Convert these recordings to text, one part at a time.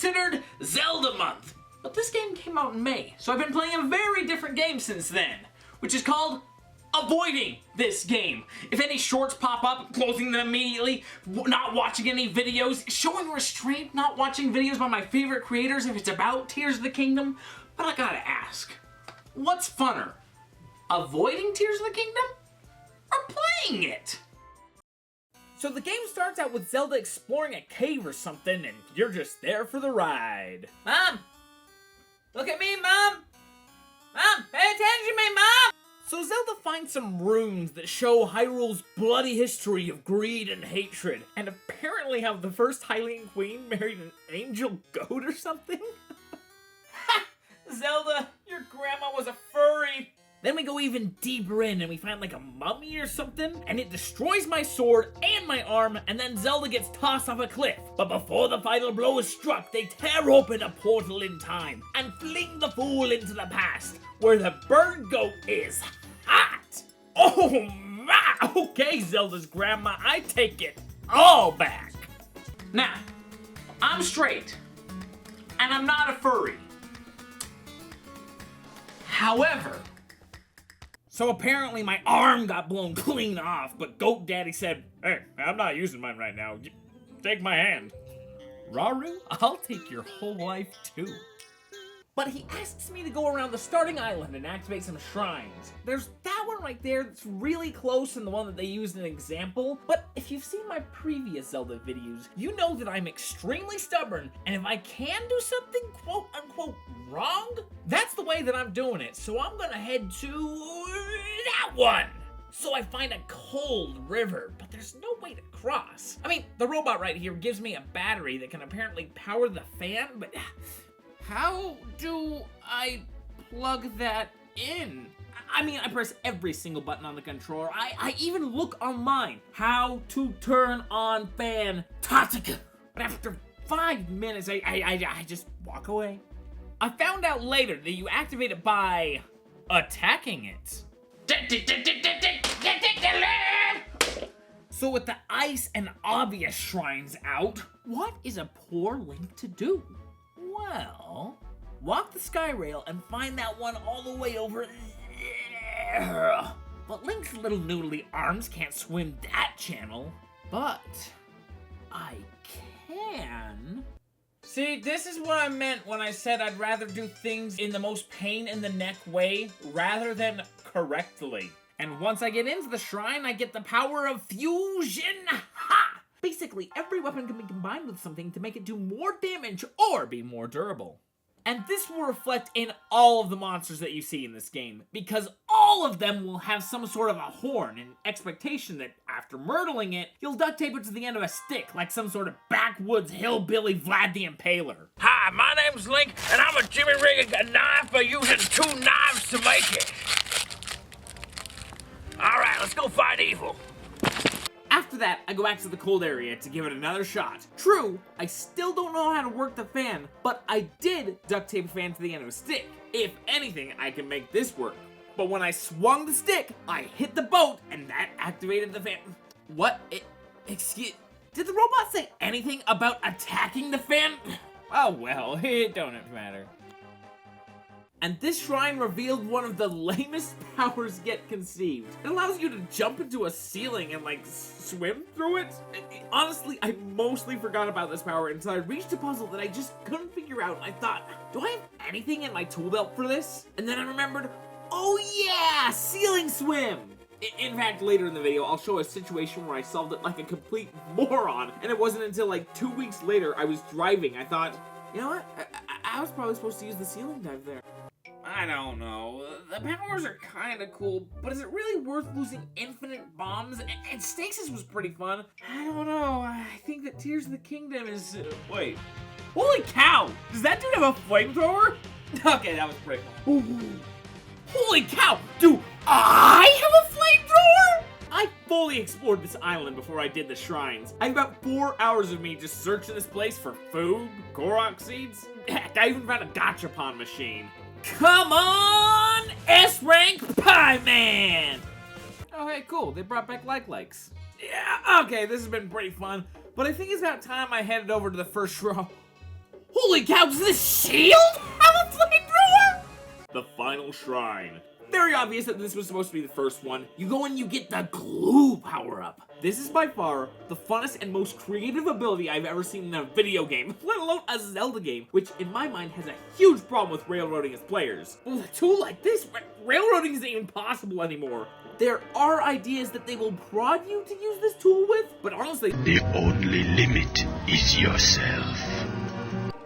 considered Zelda month. But this game came out in May, so I've been playing a very different game since then, which is called avoiding this game. If any shorts pop up, closing them immediately, not watching any videos, showing restraint, not watching videos by my favorite creators if it's about Tears of the Kingdom. But I gotta ask, what's funner? Avoiding Tears of the Kingdom or playing it? So the game starts out with Zelda exploring a cave or something, and you're just there for the ride. Mom! Look at me, Mom! Mom, pay attention to me, Mom! So Zelda finds some runes that show Hyrule's bloody history of greed and hatred, and apparently how the first Hylian queen married an angel goat or something? Ha! Zelda, your grandma was a furry! Then we go even deeper in and we find like a mummy or something, and it destroys my sword and my arm, and then Zelda gets tossed off a cliff. But before the final blow is struck, they tear open a portal in time and fling the fool into the past, where the bird goat is hot. Oh my! Okay, Zelda's grandma, I take it all back. Now, I'm straight, and I'm not a furry. However, so apparently my arm got blown clean off, but Goat Daddy said, "Hey, I'm not using mine right now. Take my hand." Raru, I'll take your whole life too. But he asks me to go around the starting island and activate some shrines. There's that one right there that's really close and the one that they used in an example, but if you've seen my previous Zelda videos, you know that I'm extremely stubborn, and if I can do something quote-unquote wrong, that's the way that I'm doing it, so I'm gonna head to that one. So I find a cold river, but there's no way to cross. I mean, the robot right here gives me a battery that can apparently power the fan, but how do I plug that in? I mean, I press every single button on the controller. I even look online. How to turn on fan TotK. But after 5 minutes, I just walk away. I found out later that you activate it by attacking it. So with the ice and obvious shrines out, what is a poor Link to do? Well, walk the sky rail and find that one all the way over there. But Link's little noodly arms can't swim that channel. But I can. See, this is what I meant when I said I'd rather do things in the most pain in the neck way rather than correctly. And once I get into the shrine, I get the power of fusion. Ha! Basically, every weapon can be combined with something to make it do more damage or be more durable. And this will reflect in all of the monsters that you see in this game, because all of them will have some sort of a horn in expectation that after murdering it, you'll duct tape it to the end of a stick like some sort of backwoods hillbilly Vlad the Impaler. Hi, my name's Link, and I'm a Jimmy rigging a knife by using 2 knives to make it. Alright, let's go fight evil. After that, I go back to the cold area to give it another shot. True, I still don't know how to work the fan, but I did duct tape a fan to the end of a stick. If anything, I can make this work. But when I swung the stick, I hit the boat, and that activated the fan. What? Excuse... Did the robot say anything about attacking the fan? Oh well, it don't matter. And this shrine revealed one of the lamest powers yet conceived. It allows you to jump into a ceiling and like swim through it. Honestly, I mostly forgot about this power until I reached a puzzle that I just couldn't figure out, and I thought, do I have anything in my tool belt for this? And then I remembered, oh yeah, ceiling swim! In fact, later in the video, I'll show a situation where I solved it like a complete moron, and it wasn't until like 2 weeks later I was driving. I thought, you know what? I was probably supposed to use the ceiling dive there. I don't know. The powers are kinda cool, but is it really worth losing infinite bombs? And Stasis was pretty fun. I don't know. I think that Tears of the Kingdom is... wait. Holy cow! Does that dude have a flamethrower? Okay, that was pretty fun. Ooh. Holy cow! Do I have a flamethrower? I fully explored this island before I did the shrines. I had about 4 hours of me just searching this place for food, Korok seeds. Heck, I even found a gachapon machine. Come on, S-Rank Pie Man! Oh, hey, cool. They brought back likes. Yeah, okay, this has been pretty fun, but I think it's about time I headed over to the first row. Holy cow, does this shield have a flamethrower? The final shrine. Very obvious that this was supposed to be the first one. You go and you get the glue power-up. This is by far the funnest and most creative ability I've ever seen in a video game, let alone a Zelda game, which in my mind has a huge problem with railroading its players. But with a tool like this, railroading isn't even possible anymore. There are ideas that they will prod you to use this tool with, but honestly, the only limit is yourself.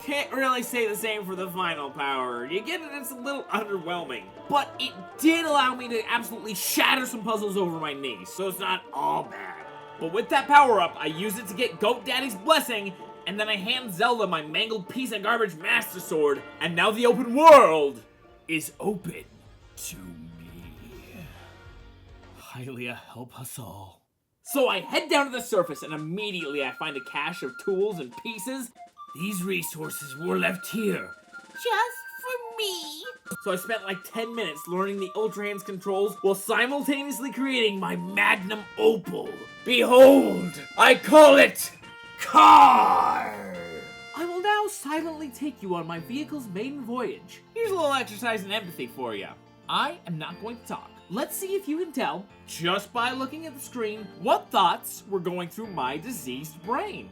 Can't really say the same for the final power. You get it, it's a little underwhelming. But it did allow me to absolutely shatter some puzzles over my knee, so it's not all bad. But with that power-up, I use it to get Goat Daddy's blessing, and then I hand Zelda my mangled piece of garbage Master Sword, and now the open world is open to me. Hylia, help us all. So I head down to the surface, and immediately I find a cache of tools and pieces. These resources were left here, just for me. So I spent like 10 minutes learning the Ultra Hand's controls while simultaneously creating my magnum opal. Behold, I call it Car! I will now silently take you on my vehicle's maiden voyage. Here's a little exercise in empathy for you. I am not going to talk. Let's see if you can tell, just by looking at the screen, what thoughts were going through my diseased brain.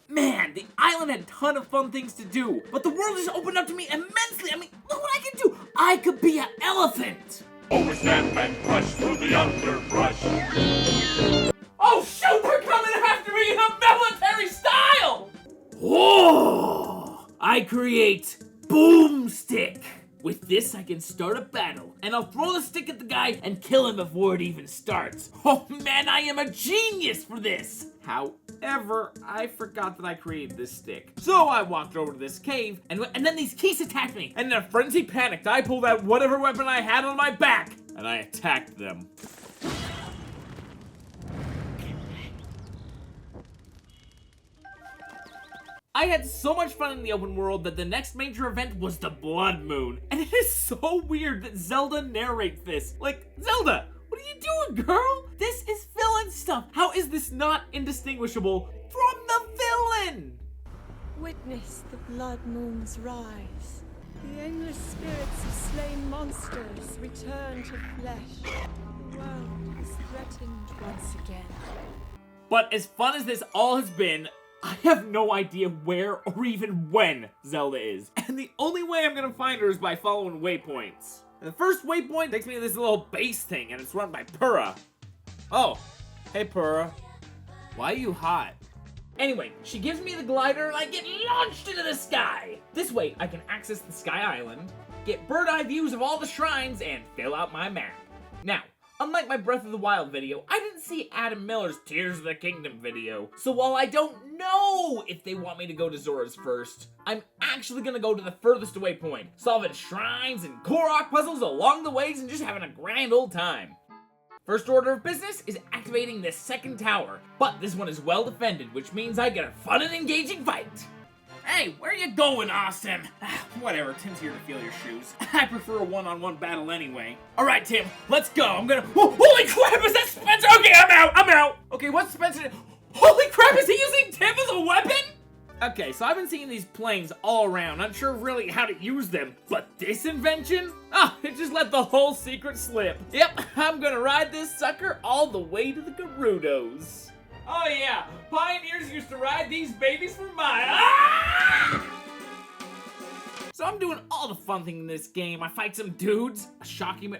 Man, the island had a ton of fun things to do, but the world just opened up to me immensely. I mean, look what I can do. I could be an elephant. Overstep and crush through the underbrush. Oh shoot, they're coming after me in a military style! Whoa! I create Boomstick. With this, I can start a battle, and I'll throw the stick at the guy and kill him before it even starts. Oh man, I am a genius for this! However, I forgot that I created this stick. So I walked over to this cave, and then these geese attacked me. And in a frenzy panicked, I pulled out whatever weapon I had on my back, and I attacked them. I had so much fun in the open world that the next major event was the Blood Moon. And it is so weird that Zelda narrates this. Like, Zelda, what are you doing, girl? This is villain stuff. How is this not indistinguishable from the villain? Witness the blood moon's rise. The endless spirits of slain monsters return to flesh. The world is threatened once again. But as fun as this all has been, I have no idea where or even when Zelda is. And the only way I'm gonna find her is by following waypoints. And the first waypoint takes me to this little base thing, and it's run by Purah. Oh, hey Purah. Why are you hot? Anyway, she gives me the glider and I get launched into the sky. This way, I can access the Sky Island, get bird-eye views of all the shrines, and fill out my map. Now, unlike my Breath of the Wild video, I didn't see Adam Miller's Tears of the Kingdom video. So while I don't know if they want me to go to Zora's first, I'm actually gonna go to the furthest away point, solving shrines and Korok puzzles along the ways and just having a grand old time. First order of business is activating this second tower, but this one is well defended, which means I get a fun and engaging fight. Hey, where you going, Austin? Whatever, Tim's here to feel your shoes. I prefer a one-on-one battle anyway. All right, Tim, let's go. I'm gonna... Oh, holy crap, is that Spencer? Okay, I'm out. Okay, what's Spencer? Holy crap, is he using Tim as a weapon? Okay, so I've been seeing these planes all around, unsure really how to use them. But this invention? Ah, it just let the whole secret slip. Yep, I'm gonna ride this sucker all the way to the Gerudos. Oh yeah, pioneers used to ride these babies for miles. Ah! So I'm doing all the fun thing in this game. I fight some dudes, a shocking...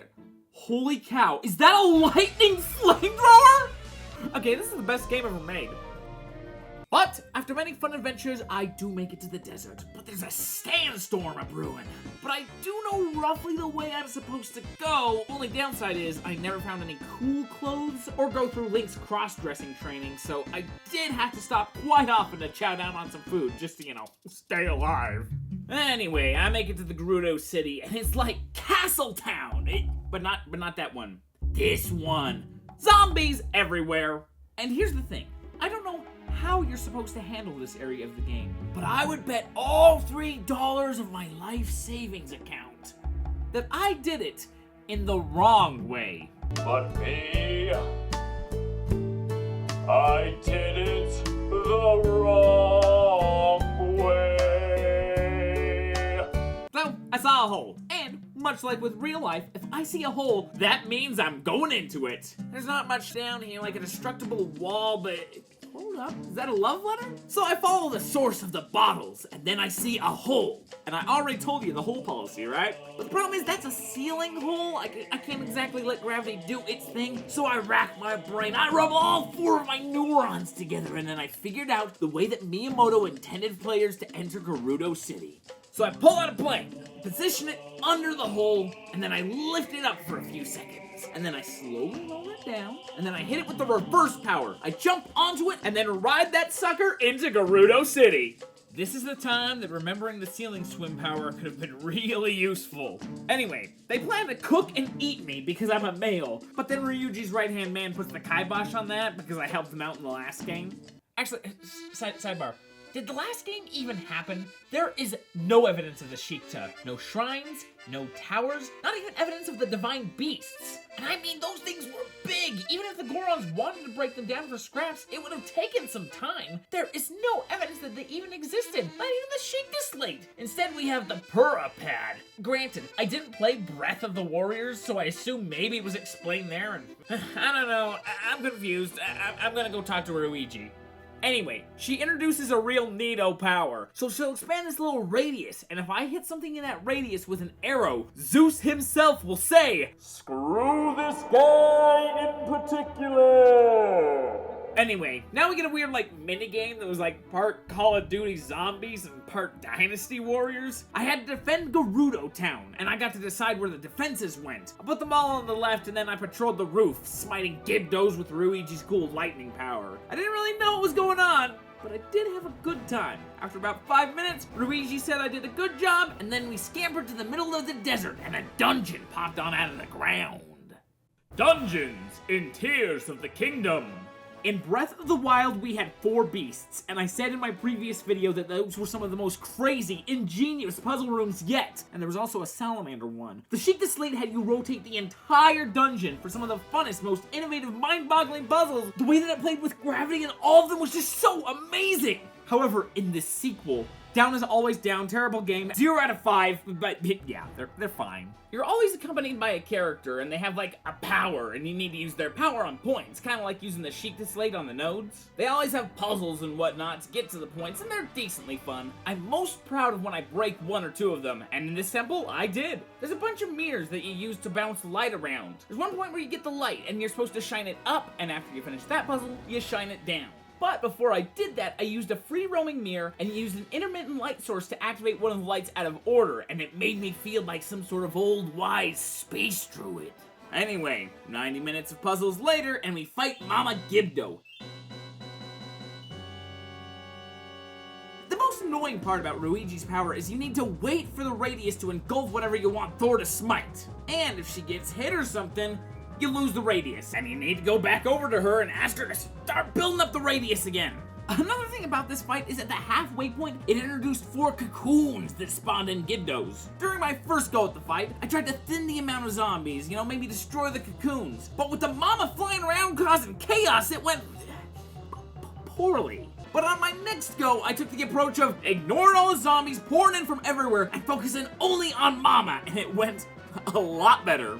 Holy cow, is that a lightning flamethrower? Okay, this is the best game ever made. But after many fun adventures, I do make it to the desert. But there's a sandstorm a-brewing. But I do know roughly the way I'm supposed to go. Only downside is I never found any cool clothes or go through Link's cross-dressing training, so I did have to stop quite often to chow down on some food just to, stay alive. Anyway, I make it to the Gerudo City, and it's like Castle Town. But not that one. This one. Zombies everywhere. And here's the thing. I don't know how you're supposed to handle this area of the game, but I would bet all $3 of my life savings account that I did it in the wrong way. But me, I did it the wrong way. So, I saw a hole, and much like with real life, if I see a hole, that means I'm going into it. There's not much down here, like a destructible wall, but hold up, is that a love letter? So I follow the source of the bottles, and then I see a hole. And I already told you the hole policy, right? But the problem is that's a ceiling hole. I can't exactly let gravity do its thing, so I rack my brain. I rub all 4 of my neurons together, and then I figured out the way that Miyamoto intended players to enter Gerudo City. So I pull out a plank, position it under the hole, and then I lift it up for a few seconds. And then I slowly roll it down, and then I hit it with the reverse power. I jump onto it, and then ride that sucker into Gerudo City. This is the time that remembering the ceiling swim power could have been really useful. Anyway, they plan to cook and eat me because I'm a male, but then Ryuji's right-hand man puts the kibosh on that because I helped him out in the last game. Actually, sidebar. Did the last game even happen? There is no evidence of the Sheikta. No shrines, no towers, not even evidence of the divine beasts. And I mean, those things were big. Even if the Gorons wanted to break them down for scraps, it would have taken some time. There is no evidence that they even existed. Not even the Sheikta slate. Instead, we have the Pura pad. Granted, I didn't play Breath of the Warriors, so I assume maybe it was explained there, and I don't know. I'm confused. I'm gonna go talk to Ryuji. Anyway, she introduces a real neato power. So she'll expand this little radius, and if I hit something in that radius with an arrow, Zeus himself will say, Screw this guy in particular. Anyway, now we get a weird, minigame that was, part Call of Duty Zombies and part Dynasty Warriors. I had to defend Gerudo Town, and I got to decide where the defenses went. I put them all on the left, and then I patrolled the roof, smiting Gibdos with Ryuji's cool lightning power. I didn't really know what was going on, but I did have a good time. After about 5 minutes, Ryuji said I did a good job, and then we scampered to the middle of the desert, and a dungeon popped on out of the ground. Dungeons in Tears of the Kingdom. In Breath of the Wild, we had 4 beasts, and I said in my previous video that those were some of the most crazy, ingenious puzzle rooms yet, and there was also a salamander one. The Sheikta Slate had you rotate the entire dungeon for some of the funnest, most innovative, mind-boggling puzzles. The way that it played with gravity and all of them was just so amazing! However, in this sequel, down is always down, terrible game, 0 out of 5, but yeah, they're fine. You're always accompanied by a character, and they have a power, and you need to use their power on points, kind of like using the Sheikta Slate on the nodes. They always have puzzles and whatnot to get to the points, and they're decently fun. I'm most proud of when I break 1 or 2 of them, and in this temple, I did. There's a bunch of mirrors that you use to bounce light around. There's one point where you get the light, and you're supposed to shine it up, and after you finish that puzzle, you shine it down. But before I did that, I used a free-roaming mirror and used an intermittent light source to activate one of the lights out of order, and it made me feel like some sort of old, wise space druid. Anyway, 90 minutes of puzzles later, and we fight Mama Gibdo. The most annoying part about Ryuji's power is you need to wait for the radius to engulf whatever you want Thor to smite. And if she gets hit or something, you lose the radius, and you need to go back over to her and ask her to start building up the radius again. Another thing about this fight is at the halfway point, it introduced 4 cocoons that spawned in Gibdos. During my first go at the fight, I tried to thin the amount of zombies, maybe destroy the cocoons. But with the mama flying around causing chaos, it went poorly. But on my next go, I took the approach of ignoring all the zombies pouring in from everywhere and focusing only on mama, and it went a lot better.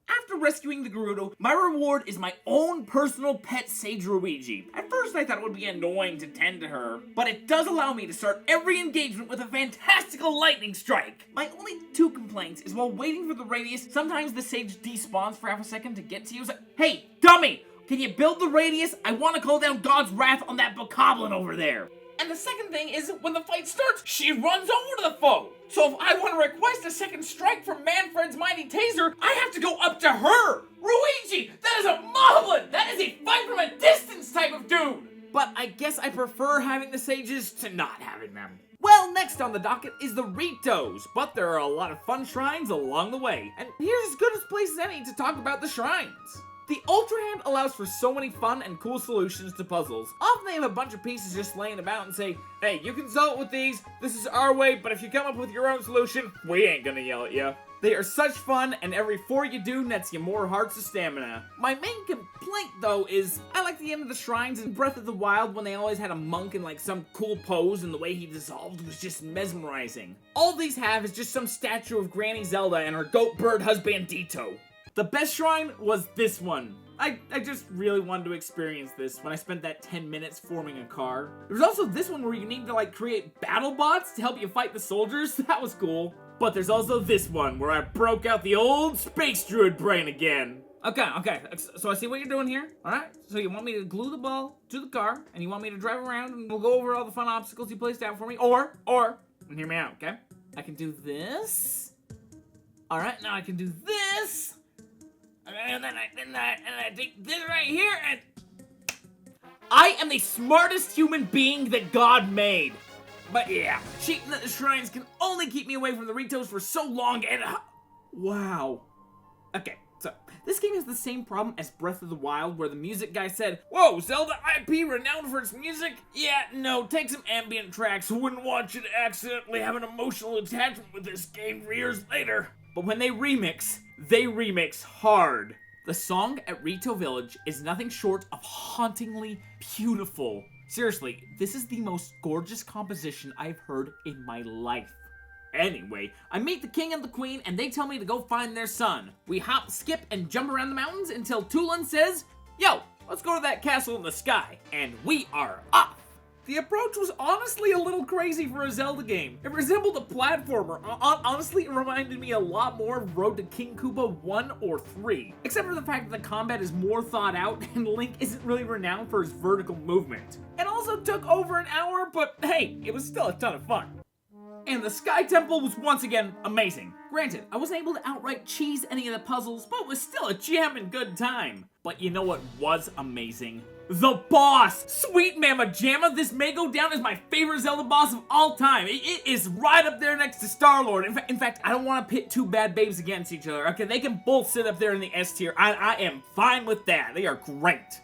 After rescuing the Gerudo, my reward is my own personal pet Sage Ryuji. At first I thought it would be annoying to tend to her, but it does allow me to start every engagement with a fantastical lightning strike. My only 2 complaints is while waiting for the radius, sometimes the Sage despawns for half a second to get to you. It's like, hey, dummy! Can you build the radius? I want to call down God's wrath on that bokoblin over there. And the second thing is, when the fight starts, she runs over to the foe. So if I want to request a second strike from Manfred's mighty taser, I have to go up to her. Luigi, that is a moblin! That is a fight from a distance type of dude! But I guess I prefer having the sages to not having them. Well, next on the docket is the Ritos, but there are a lot of fun shrines along the way. And here's as good a place as any to talk about the shrines. The Ultra Hand allows for so many fun and cool solutions to puzzles. Often they have a bunch of pieces just laying about and say, hey, you can solve it with these, this is our way, but if you come up with your own solution, we ain't gonna yell at you. They are such fun, and every 4 you do nets you more hearts of stamina. My main complaint, though, is I like the end of the shrines in Breath of the Wild when they always had a monk in like some cool pose and the way he dissolved was just mesmerizing. All these have is just some statue of Granny Zelda and her goat bird husbandito. The best shrine was this one. I just really wanted to experience this when I spent that 10 minutes forming a car. There's also this one where you need to like create battle bots to help you fight the soldiers. That was cool. But there's also this one where I broke out the old space druid brain again. Okay, so I see what you're doing here, alright? So you want me to glue the ball to the car, and you want me to drive around, and we'll go over all the fun obstacles you placed out for me, or, and hear me out, okay? I can do this. Alright, now I can do this. And then I take this right here, and I am the smartest human being that God made. But yeah, cheating at the shrines can only keep me away from the Ritos for so long, and wow. Okay, so this game has the same problem as Breath of the Wild, where the music guy said, whoa, Zelda IP renowned for its music? Yeah, no, take some ambient tracks. Wouldn't want you to accidentally have an emotional attachment with this game for years later. But when they remix hard. The song at Rito Village is nothing short of hauntingly beautiful. Seriously, this is the most gorgeous composition I've heard in my life. Anyway, I meet the king and the queen and they tell me to go find their son. We hop, skip, and jump around the mountains until Tulin says, yo, let's go to that castle in the sky. And we are off. The approach was honestly a little crazy for a Zelda game. It resembled a platformer. Honestly, it reminded me a lot more of Road to King Koopa 1 or 3. Except for the fact that the combat is more thought out and Link isn't really renowned for his vertical movement. It also took over an hour, but hey, it was still a ton of fun. And the Sky Temple was once again amazing. Granted, I wasn't able to outright cheese any of the puzzles, but it was still a jammin' good time. But you know what was amazing? The boss! Sweet Mama Jamma, this may go down as my favorite Zelda boss of all time. It is right up there next to Star-Lord. In fact, I don't want to pit two bad babes against each other. Okay, they can both sit up there in the S tier. I am fine with that. They are great.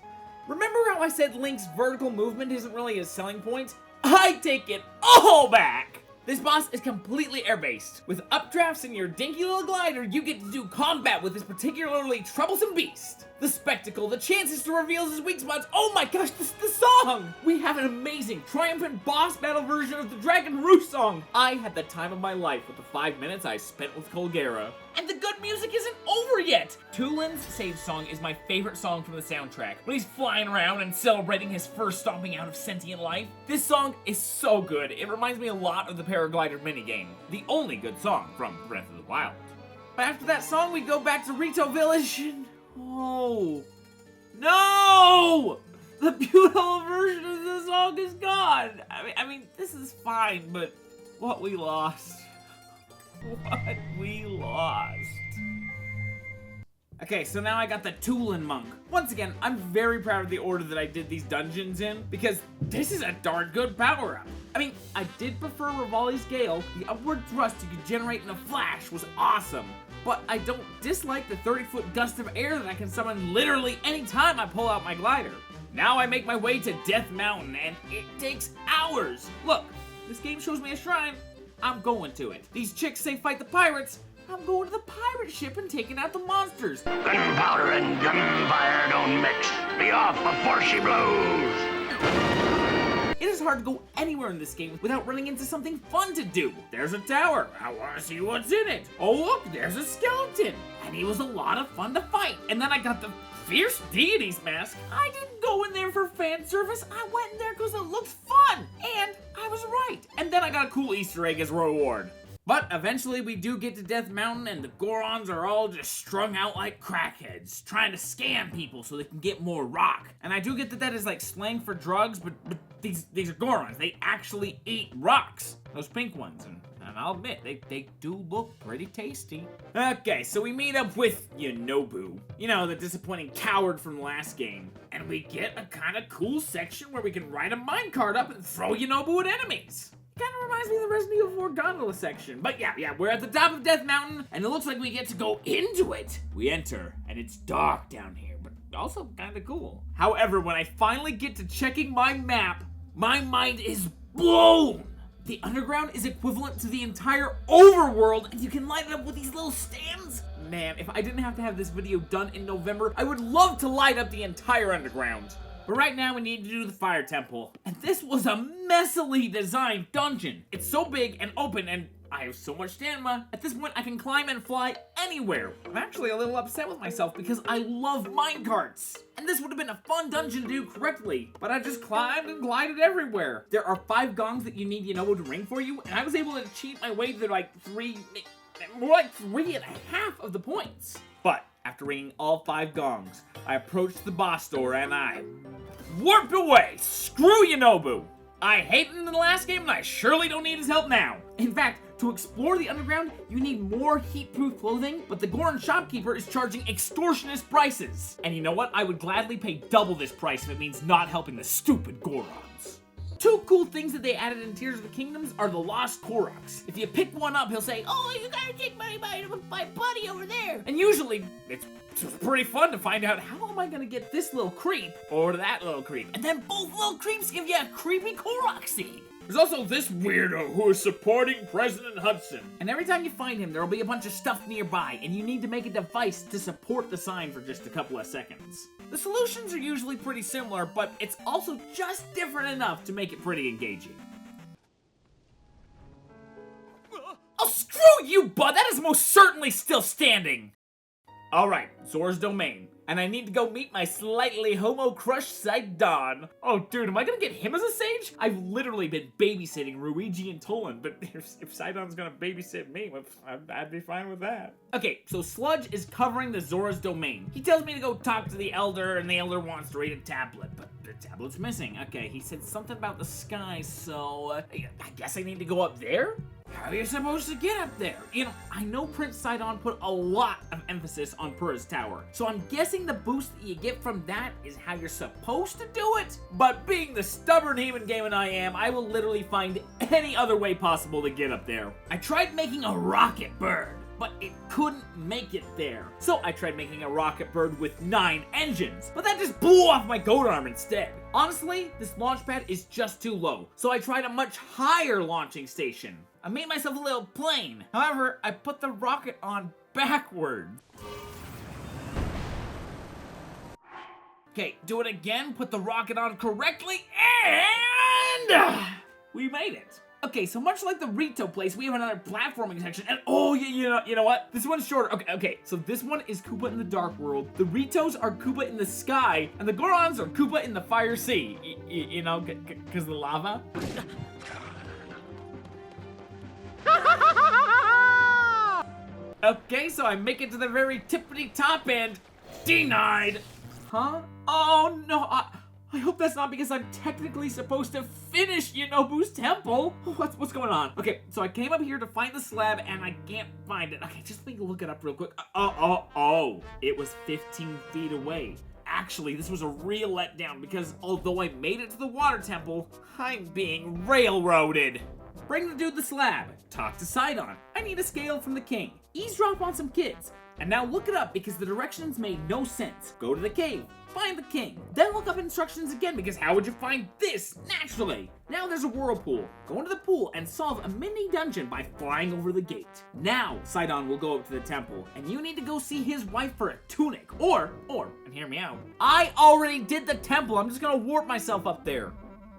Remember how I said Link's vertical movement isn't really his selling point? I take it all back! This boss is completely air-based. With updrafts in your dinky little glider, you get to do combat with this particularly troublesome beast. The spectacle, the chances to reveal his weak spots, oh my gosh, this is the song! We have an amazing, triumphant boss battle version of the Dragon Roost song! I had the time of my life with the 5 minutes I spent with Colgera. And the good music isn't over yet! Tulin's save song is my favorite song from the soundtrack, when he's flying around and celebrating his first stomping out of sentient life. This song is so good, it reminds me a lot of the Paraglider minigame, the only good song from Breath of the Wild. But after that song, we go back to Rito Village and... oh, no! The beautiful version of the song is gone! I mean, this is fine, but what we lost. What we lost. Okay, so now I got the Tulin Monk. Once again, I'm very proud of the order that I did these dungeons in, because this is a darn good power-up. I mean, I did prefer Rivali's Gale. The upward thrust you could generate in a flash was awesome. But I don't dislike the 30-foot gust of air that I can summon literally anytime I pull out my glider. Now I make my way to Death Mountain, and it takes hours. Look, this game shows me a shrine. I'm going to it. These chicks say fight the pirates. I'm going to the pirate ship and taking out the monsters. Gunpowder and gunfire don't mix. Be off before she blows. It is hard to go anywhere in this game without running into something fun to do. There's a tower. I want to see what's in it. Oh look, there's a skeleton. And he was a lot of fun to fight. And then I got the Fierce Deities mask. I didn't go in there for fan service. I went in there because it looked fun. And I was right. And then I got a cool Easter egg as a reward. But eventually we do get to Death Mountain and the Gorons are all just strung out like crackheads, trying to scam people so they can get more rock. And I do get that that is like slang for drugs, but these are Gorons. They actually eat rocks, those pink ones. And I'll admit, they do look pretty tasty. Okay, so we meet up with Yonobu, the disappointing coward from the last game. And we get a kind of cool section where we can ride a minecart up and throw Yonobu at enemies. Kind of reminds me of the Resident Evil 4 gondola section. But yeah, we're at the top of Death Mountain, and it looks like we get to go into it. We enter, and it's dark down here, but also kind of cool. However, when I finally get to checking my map, my mind is blown. The underground is equivalent to the entire overworld, and you can light it up with these little stands. Man, if I didn't have to have this video done in November, I would love to light up the entire underground. But right now we need to do the fire temple. And this was a messily designed dungeon. It's so big and open and I have so much stamina. At this point I can climb and fly anywhere. I'm actually a little upset with myself because I love minecarts. And this would have been a fun dungeon to do correctly. But I just climbed and glided everywhere. There are 5 gongs that you need Yonobu to ring for you. And I was able to cheat my way to like 3.5 of the points. But after ringing all 5 gongs, I approached the boss door and I warped away. Screw Yonobu. I hated him in the last game and I surely don't need his help now. In fact, to explore the underground, you need more heat-proof clothing, but the Goron shopkeeper is charging extortionist prices. And you know what? I would gladly pay double this price if it means not helping the stupid Gorons. 2 cool things that they added in Tears of the Kingdoms are the Lost Koroks. If you pick one up, he'll say, "Oh, you gotta take my buddy over there." And usually, it's pretty fun to find out, how am I gonna get this little creep or that little creep? And then both little creeps give you a creepy Korok seed. There's also this weirdo who is supporting President Hudson. And every time you find him, there'll be a bunch of stuff nearby, and you need to make a device to support the sign for just a couple of seconds. The solutions are usually pretty similar, but it's also just different enough to make it pretty engaging. Oh, screw you, bud! That is most certainly still standing! Alright, Zora's Domain. And I need to go meet my slightly homo-crushed Sidon. Oh, dude, am I gonna get him as a sage? I've literally been babysitting Luigi and Tolan, but if Sidon's gonna babysit me, I'd be fine with that. Okay, so Sludge is covering the Zora's Domain. He tells me to go talk to the Elder, and the Elder wants to read a tablet, but the tablet's missing. Okay, he said something about the sky, so I guess I need to go up there? How are you supposed to get up there? I know Prince Sidon put a lot of emphasis on Purah's Tower, so I'm guessing the boost that you get from that is how you're supposed to do it? But being the stubborn Heemin Gamin I am, I will literally find any other way possible to get up there. I tried making a rocket bird, but it couldn't make it there. So I tried making a rocket bird with 9 engines, but that just blew off my goat arm instead. Honestly, this launch pad is just too low, so I tried a much higher launching station. I made myself a little plane. However, I put the rocket on backward. Okay, do it again, put the rocket on correctly, and we made it. Okay, so much like the Rito place, we have another platforming section, and oh, you know what? This one's shorter. Okay, so this one is Koopa in the Dark World, the Ritos are Koopa in the Sky, and the Gorons are Koopa in the Fire Sea. Because the lava? Okay, so I make it to the very tippity top and denied. Huh? Oh no, I hope that's not because I'm technically supposed to finish Yonobu's temple. What's going on? Okay, so I came up here to find the slab and I can't find it. Okay, just let me look it up real quick. Oh, it was 15 feet away. Actually, this was a real letdown because although I made it to the water temple, I'm being railroaded. Bring the dude the slab. Talk to Sidon. I need a scale from the king. Eavesdrop on some kids. And now look it up because the directions made no sense. Go to the cave. Find the king. Then look up instructions again because how would you find this naturally? Now there's a whirlpool. Go into the pool and solve a mini dungeon by flying over the gate. Now Sidon will go up to the temple and you need to go see his wife for a tunic. Or, and hear me out, I already did the temple. I'm just gonna warp myself up there.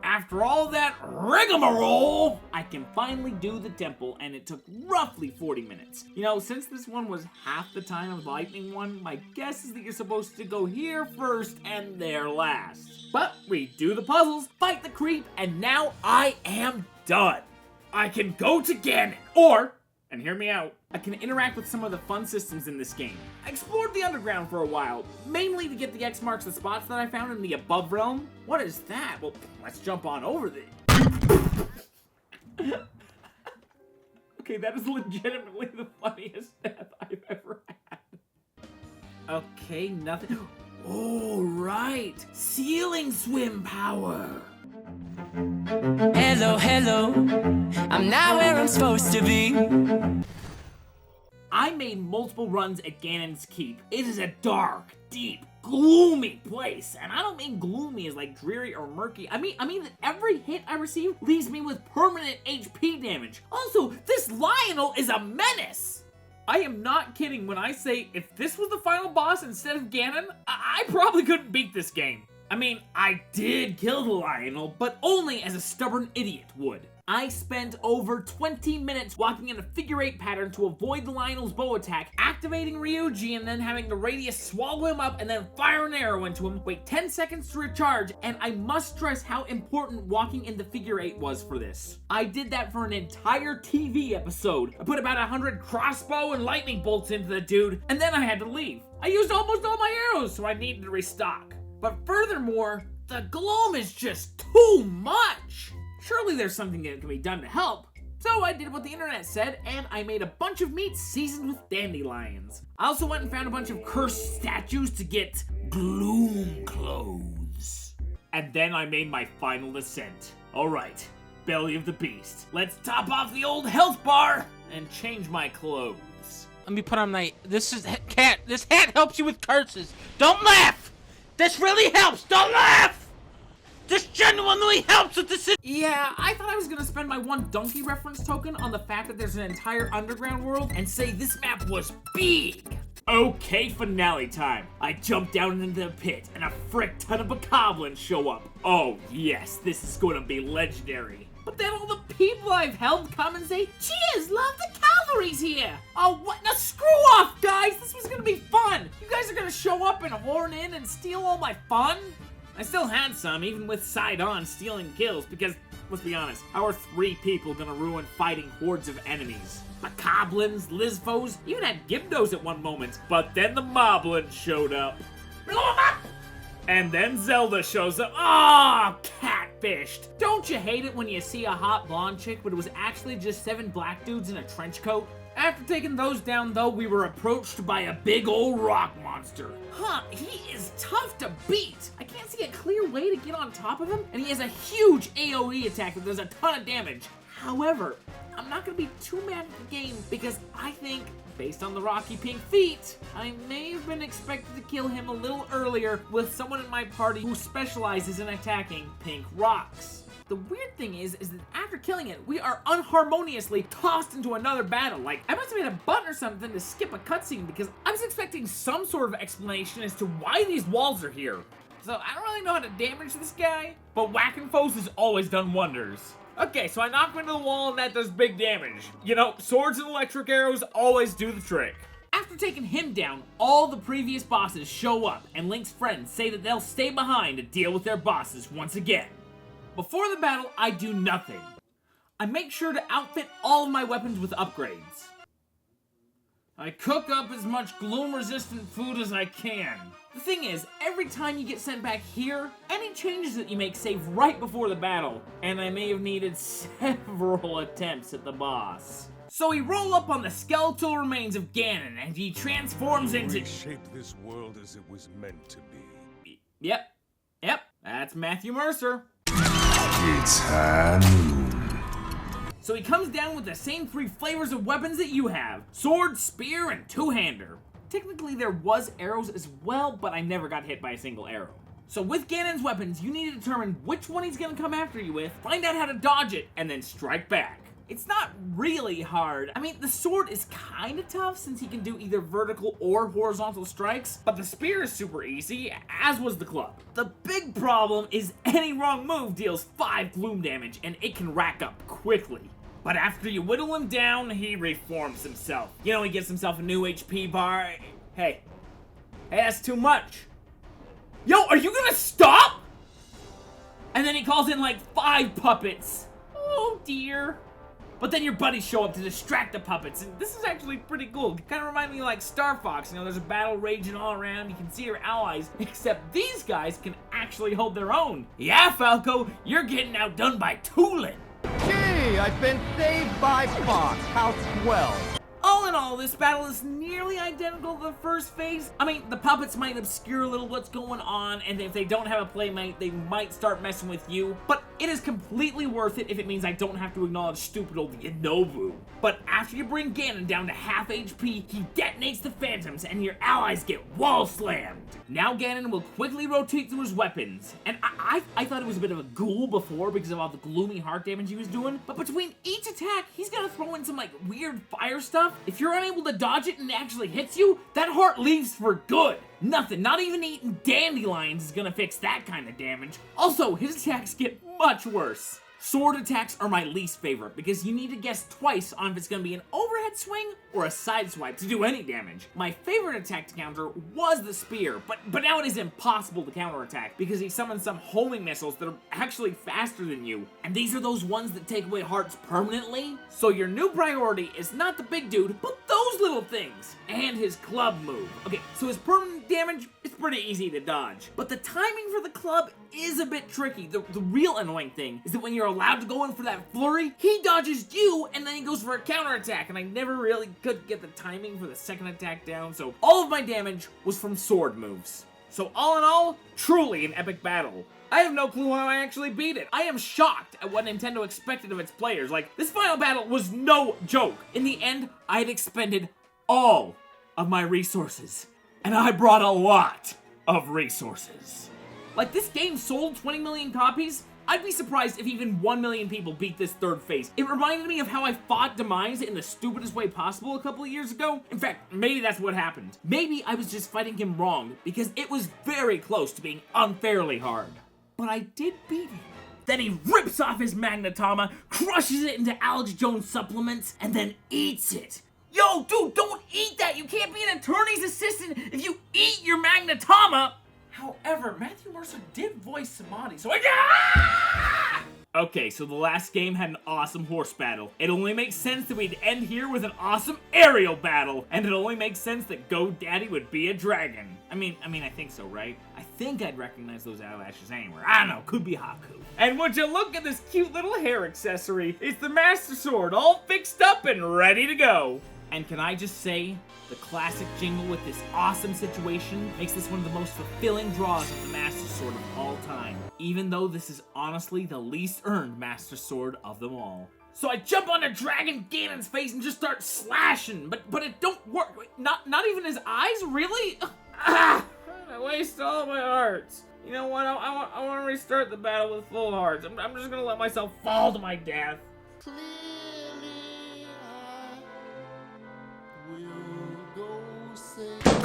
After all that rigmarole, I can finally do the temple, and it took roughly 40 minutes. Since this one was half the time of the lightning one, my guess is that you're supposed to go here first and there last. But we do the puzzles, fight the creep, and now I am done. I can go to Gamin, or and hear me out, I can interact with some of the fun systems in this game. I explored the underground for a while, mainly to get the X marks the spots that I found in the above realm. What is that? Well, let's jump on over there. Okay, that is legitimately the funniest death I've ever had. Okay, nothing. Oh, right. Ceiling swim power. Hello, hello, I'm not where I'm supposed to be. I made multiple runs at Ganon's Keep. It is a dark, deep, gloomy place. And I don't mean gloomy as like dreary or murky. I mean that every hit I receive leaves me with permanent HP damage. Also, this Lionel is a menace. I am not kidding when I say if this was the final boss instead of Ganon, I probably couldn't beat this game. I mean, I did kill the Lionel, but only as a stubborn idiot would. I spent over 20 minutes walking in a figure-8 pattern to avoid the Lionel's bow attack, activating Ryuji and then having the Radius swallow him up and then fire an arrow into him, wait 10 seconds to recharge, and I must stress how important walking in the figure-8 was for this. I did that for an entire TV episode. I put about 100 crossbow and lightning bolts into the dude, and then I had to leave. I used almost all my arrows, so I needed to restock. But furthermore, the gloom is just too much! Surely there's something that can be done to help. So I did what the internet said, and I made a bunch of meat seasoned with dandelions. I also went and found a bunch of cursed statues to get gloom clothes. And then I made my final descent. Alright, belly of the beast. Let's top off the old health bar and change my clothes. Let me put on my... This hat helps you with curses. Don't laugh! This really helps! Don't laugh! This genuinely helps with this. Yeah, I thought I was gonna spend my one donkey reference token on the fact that there's an entire underground world and say this map was big. Okay, finale time. I jump down into the pit and a frick ton of bokoblins show up. Oh yes, this is gonna be legendary. But then all the people I've helped come and say, cheers, love the cavalry's here. Oh, what? Now screw off, guys. This was gonna be fun. You guys are gonna show up and horn in and steal all my fun? I still had some, even with side-on stealing kills, because, let's be honest, how are 3 people gonna ruin fighting hordes of enemies? Bokoblins, Lizfos, even had Gibdos at one moment, but then the Moblins showed up. Blow 'em up! And then Zelda shows up. Ah, catfished! Don't you hate it when you see a hot blonde chick, but it was actually just 7 black dudes in a trench coat? After taking those down, though, we were approached by a big old rock monster. Huh, he is tough to beat. I can't see a clear way to get on top of him, and he has a huge AoE attack that does a ton of damage. However, I'm not gonna be too mad at the game because I think, based on the rocky pink feet, I may have been expected to kill him a little earlier with someone in my party who specializes in attacking pink rocks. The weird thing is that after killing it, we are unharmoniously tossed into another battle. Like, I must have made a button or something to skip a cutscene because I was expecting some sort of explanation as to why these walls are here. So I don't really know how to damage this guy, but whacking foes has always done wonders. Okay, so I knock him into the wall and that does big damage. You know, swords and electric arrows always do the trick. After taking him down, all the previous bosses show up, and Link's friends say that they'll stay behind to deal with their bosses once again. Before the battle, I do nothing. I make sure to outfit all of my weapons with upgrades. I cook up as much gloom-resistant food as I can. The thing is, every time you get sent back here, any changes that you make save right before the battle, and I may have needed several attempts at the boss. So we roll up on the skeletal remains of Ganon, and he transforms into... Reshape this world as it was meant to be. Yep, that's Matthew Mercer. It's high noon. So he comes down with the same 3 flavors of weapons that you have. Sword, spear, and 2-hander. Technically there was arrows as well, but I never got hit by a single arrow. So with Ganon's weapons, you need to determine which one he's gonna come after you with, find out how to dodge it, and then strike back. It's not really hard. I mean, the sword is kinda tough since he can do either vertical or horizontal strikes, but the spear is super easy, as was the club. The big problem is any wrong move deals 5 gloom damage, and it can rack up quickly. But after you whittle him down, he reforms himself. You know, he gives himself a new HP bar. Hey, that's too much. Yo, are you gonna stop? And then he calls in like 5 puppets. Oh dear. But then your buddies show up to distract the puppets, and this is actually pretty cool. Kind of remind me of like Star Fox, you know, there's a battle raging all around, you can see your allies, except these guys can actually hold their own. Yeah, Falco, you're getting outdone by Tulin. Gee, I've been saved by Fox. How swell. All in all, this battle is nearly identical to the first phase. I mean, the puppets might obscure a little what's going on, and if they don't have a playmate, they might start messing with you. But it is completely worth it if it means I don't have to acknowledge stupid old Inobu. But after you bring Ganon down to half HP, he detonates the phantoms, and your allies get wall slammed. Now Ganon will quickly rotate through his weapons. And I thought it was a bit of a ghoul before because of all the gloomy heart damage he was doing. But between each attack, he's gonna throw in some like weird fire stuff. If you're unable to dodge it and it actually hits you, that heart leaves for good. Nothing, not even eating dandelions is gonna fix that kind of damage. Also, his attacks get much worse. Sword attacks are my least favorite because you need to guess twice on if it's gonna be an overhead swing or a side swipe to do any damage. My favorite attack to counter was the spear, but now it is impossible to counterattack because he summons some homing missiles that are actually faster than you, and these are those ones that take away hearts permanently. So your new priority is not the big dude, but those little things, and his club move. Okay, so his permanent damage is pretty easy to dodge, but the timing for the club is a bit tricky. The real annoying thing is that when you're allowed to go in for that flurry, he dodges you and then he goes for a counterattack, and I never really could get the timing for the second attack down, so all of my damage was from sword moves. So all in all, truly an epic battle. I have no clue how I actually beat it. I am shocked at what Nintendo expected of its players. Like, this final battle was no joke. In the end, I had expended all of my resources, and I brought a lot of resources. Like, this game sold 20 million copies. I'd be surprised if even 1 million people beat this third phase. It reminded me of how I fought Demise in the stupidest way possible a couple of years ago. In fact, maybe that's what happened. Maybe I was just fighting him wrong because it was very close to being unfairly hard. But I did beat him. Then he rips off his magnetama, crushes it into Alex Jones supplements, and then eats it. Yo, dude, don't eat that! You can't be an attorney's assistant if you eat your magnetama! However, Matthew Mercer did voice Samadhi, so Okay, so the last game had an awesome horse battle. It only makes sense that we'd end here with an awesome aerial battle, and it only makes sense that GoDaddy would be a dragon. I mean, I think so, right? I think I'd recognize those eyelashes anywhere. I don't know, could be Haku. And would you look at this cute little hair accessory? It's the Master Sword, all fixed up and ready to go. And can I just say, the classic jingle with this awesome situation makes this one of the most fulfilling draws of the Master Sword of all time, even though this is honestly the least earned Master Sword of them all. So I jump onto Dragon Ganon's face and just start slashing, but it don't work. Not even his eyes, really? I waste all my hearts. You know what, I want to restart the battle with full hearts. I'm just gonna let myself fall to my death.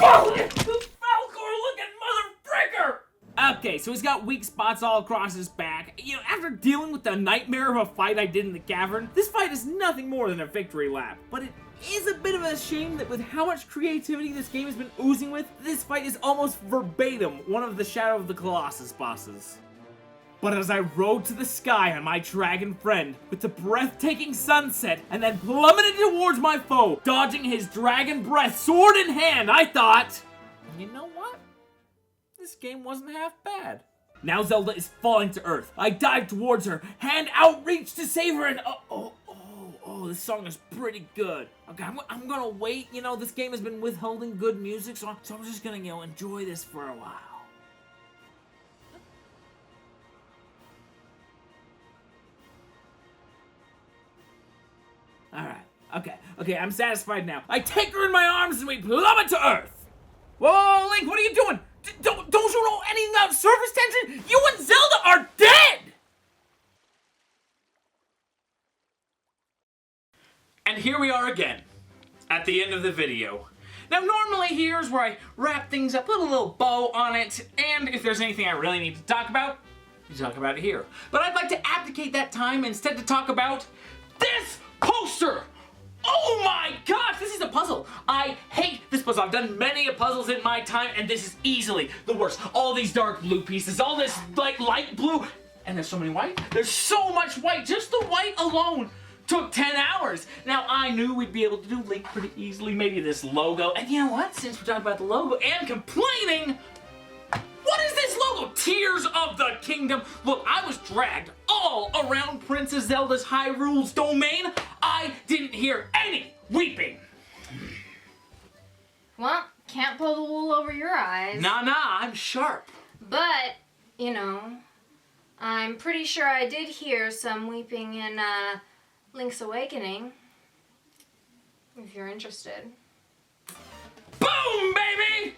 Oh, Falcor looking mother fricker! Okay, so he's got weak spots all across his back. You know, after dealing with the nightmare of a fight I did in the cavern, this fight is nothing more than a victory lap. But it is a bit of a shame that with how much creativity this game has been oozing with, this fight is almost verbatim one of the Shadow of the Colossus bosses. But as I rode to the sky on my dragon friend with the breathtaking sunset and then plummeted towards my foe, dodging his dragon breath sword in hand, I thought, you know what? This game wasn't half bad. Now Zelda is falling to earth. I dive towards her, hand outreached to save her, and oh, this song is pretty good. Okay, I'm gonna wait. You know, this game has been withholding good music, so I'm just gonna, you know, enjoy this for a while. Alright, okay, I'm satisfied now. I take her in my arms and we plummet to Earth! Whoa, Link, what are you doing? Don't you know anything about surface tension? You and Zelda are dead! And here we are again, at the end of the video. Now normally here's where I wrap things up, put a little bow on it, and if there's anything I really need to talk about, we talk about it here. But I'd like to abdicate that time instead to talk about this poster! Oh my gosh, this is a puzzle. I hate this puzzle. I've done many puzzles in my time, and this is easily the worst. All these dark blue pieces, all this like light blue, and there's so many white. There's so much white, just the white alone. took 10 hours. Now, I knew we'd be able to do Link pretty easily, maybe this logo. And you know what? Since we're talking about the logo and complaining, what is this logo? Tears of the Kingdom. Look, I was dragged all around Princess Zelda's Hyrule's domain. I didn't hear any weeping. Well, can't pull the wool over your eyes. Nah, I'm sharp. But, you know, I'm pretty sure I did hear some weeping in Link's Awakening. If you're interested. Boom, baby!